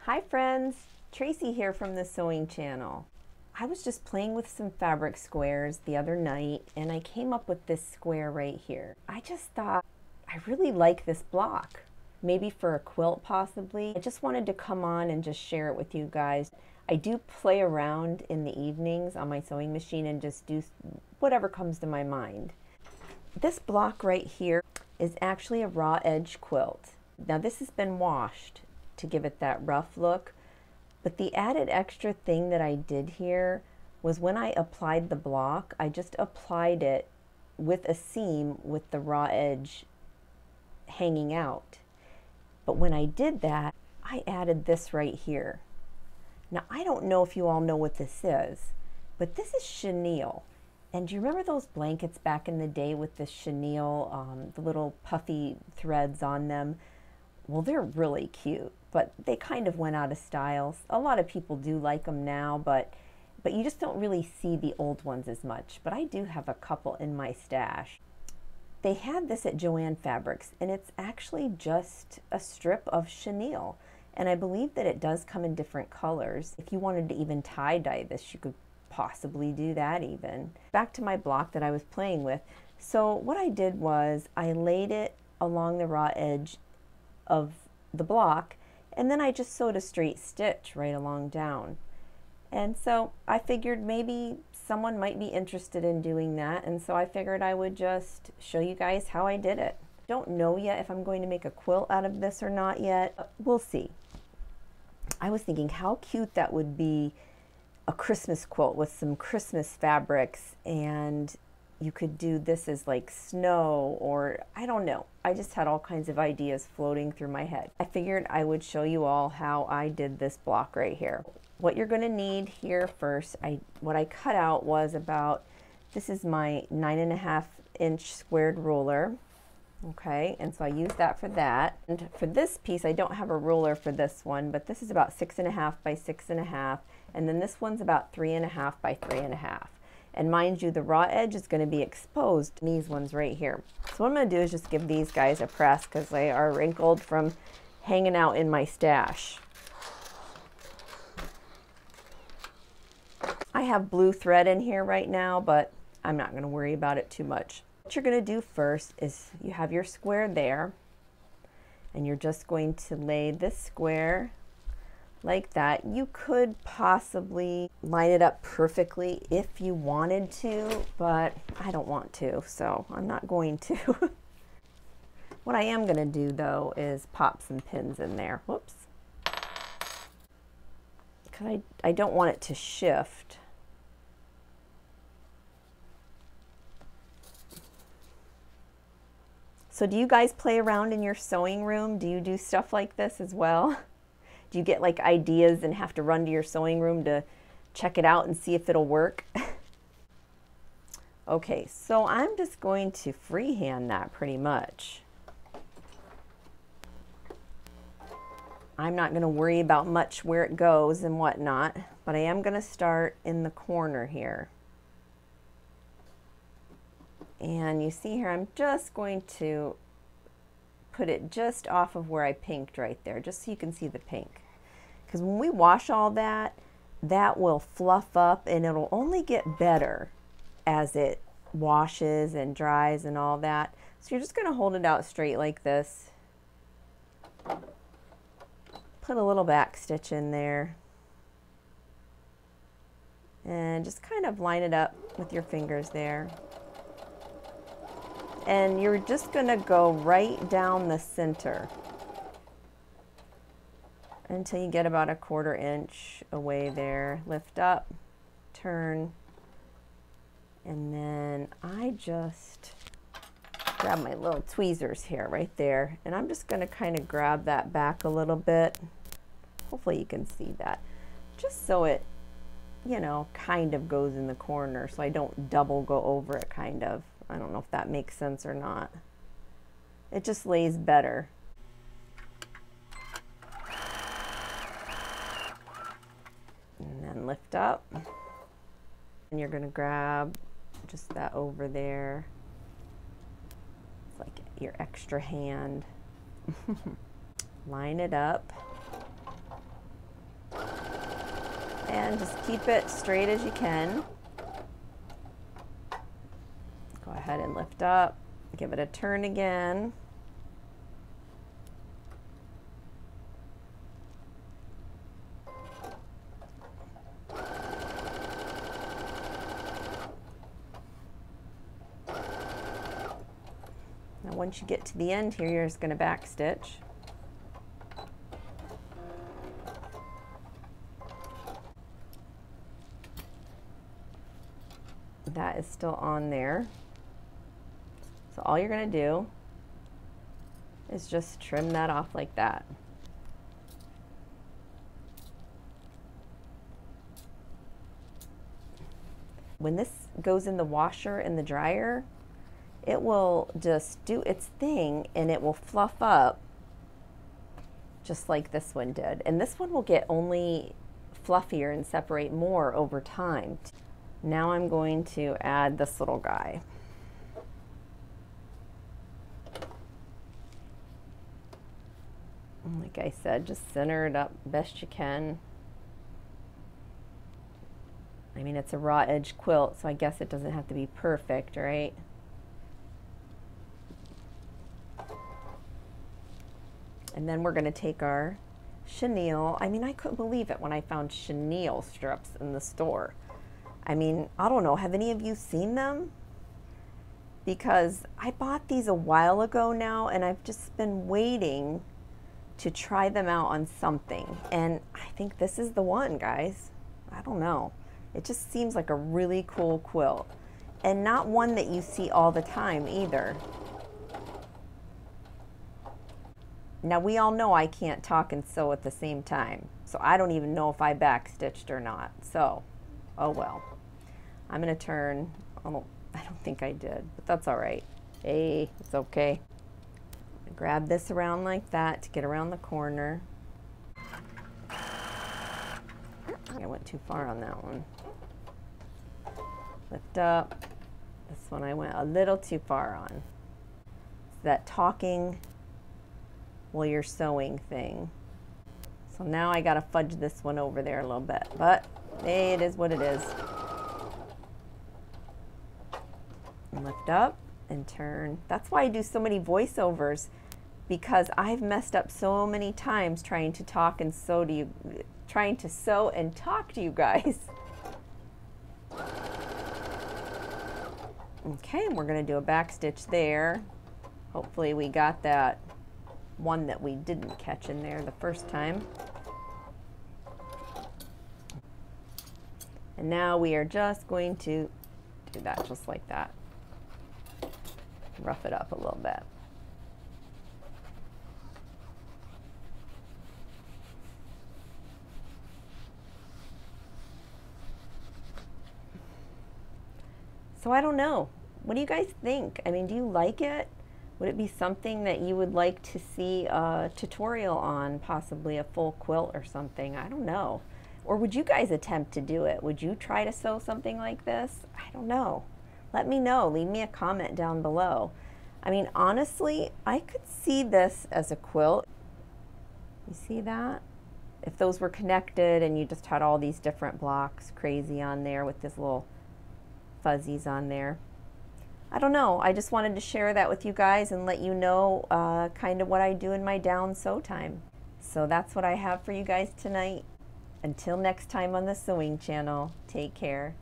Hi friends, Tracy here from the Sewing Channel. I was just playing with some fabric squares the other night and I came up with this square right here. I just thought I really like this block. Maybe for a quilt possibly. I just wanted to come on and just share it with you guys. I do play around in the evenings on my sewing machine and just do whatever comes to my mind. This block right here is actually a raw edge quilt. Now this has been washed to give it that rough look, but the added extra thing that I did here was when I applied the block, I just applied it with a seam with the raw edge hanging out. But when I did that, I added this right here. Now I don't know if you all know what this is, but this is chenille. And do you remember those blankets back in the day with the chenille, the little puffy threads on them? Well, they're really cute, but they kind of went out of style. A lot of people do like them now, but you just don't really see the old ones as much. But I do have a couple in my stash. They had this at Joann Fabrics, and it's actually just a strip of chenille. And I believe that it does come in different colors. If you wanted to even tie-dye this, you could possibly do that even. Back to my block that I was playing with. So what I did was I laid it along the raw edge of the block, and then I just sewed a straight stitch right along down. And so I figured maybe someone might be interested in doing that, and so I figured I would just show you guys how I did it. Don't know yet if I'm going to make a quilt out of this or not yet. We'll see. I was thinking how cute that would be, a Christmas quilt with some Christmas fabrics, and you could do this as like snow, or I don't know. I just had all kinds of ideas floating through my head. I figured I would show you all how I did this block right here. What you're going to need here first, what I cut out was about, this is my 9.5 inch squared ruler. Okay, and so I used that for that. And for this piece, I don't have a ruler for this one, but this is about 6.5 by 6.5, and then this one's about 3.5 by 3.5. And mind you, the raw edge is going to be exposed in these ones right here. So what I'm going to do is just give these guys a press because they are wrinkled from hanging out in my stash. I have blue thread in here right now, but I'm not going to worry about it too much. What you're going to do first is you have your square there, and you're just going to lay this square like that. You could possibly line it up perfectly if you wanted to, but I don't want to, so I'm not going to. What I am going to do though is pop some pins in there. Whoops. Because I don't want it to shift. So do you guys play around in your sewing room? Do you do stuff like this as well? Do you get like ideas and have to run to your sewing room to check it out and see if it'll work? Okay, so I'm just going to freehand that pretty much. I'm not going to worry about much where it goes and whatnot, but I am going to start in the corner here. And you see here, I'm just going to put it just off of where I pinked right there, just so you can see the pink. Because when we wash all that, that will fluff up, and it'll only get better as it washes and dries and all that. So you're just going to hold it out straight like this. Put a little back stitch in there. And just kind of line it up with your fingers there. And you're just going to go right down the center until you get about 1/4 inch away there. Lift up, turn, and then I just grab my little tweezers here right there, and I'm just going to kind of grab that back a little bit. Hopefully you can see that, just so it, you know, kind of goes in the corner, so I don't double go over it, kind of. I don't know if that makes sense or not. It just lays better. And then lift up. And you're going to grab just that over there. It's like your extra hand. Line it up. again, just keep it straight as you can. Go ahead and lift up, give it a turn again. Now once you get to the end here, you're just going to back stitch. That is still on there. So all you're going to do is just trim that off like that. When this goes in the washer and the dryer, it will just do its thing and it will fluff up just like this one did. And this one will get only fluffier and separate more over time. Now I'm going to add this little guy. Like I said, just center it up best you can. I mean, it's a raw edge quilt, so I guess it doesn't have to be perfect, right? And then we're going to take our chenille. I mean, I couldn't believe it when I found chenille strips in the store. I mean, I don't know, have any of you seen them? Because I bought these a while ago now, and I've just been waiting to try them out on something. And I think this is the one, guys. I don't know. It just seems like a really cool quilt. And not one that you see all the time either. Now, we all know I can't talk and sew at the same time, so I don't even know if I backstitched or not. So, oh well. I'm going to turn, oh, I don't think I did, but that's all right. Hey, it's okay. Grab this around like that to get around the corner. I went too far on that one. Lift up. This one I went a little too far on. It's that talking while you're sewing thing. So now I gotta fudge this one over there a little bit, but hey, it is what it is. And lift up and turn. That's why I do so many voiceovers, because I've messed up so many times trying to talk and sew to you, trying to sew and talk to you guys. Okay, and we're gonna do a back stitch there. Hopefully we got that one that we didn't catch in there the first time. And now we are just going to do that just like that. Rough it up a little bit. So I don't know. What do you guys think? I mean, do you like it? Would it be something that you would like to see a tutorial on, possibly a full quilt or something? I don't know. Or would you guys attempt to do it? Would you try to sew something like this? I don't know. Let me know. Leave me a comment down below. I mean, honestly, I could see this as a quilt. You see that? If those were connected and you just had all these different blocks crazy on there with this little fuzzies on there. I don't know. I just wanted to share that with you guys and let you know kind of what I do in my down sew time. So that's what I have for you guys tonight. Until next time on the Sewing Channel, take care.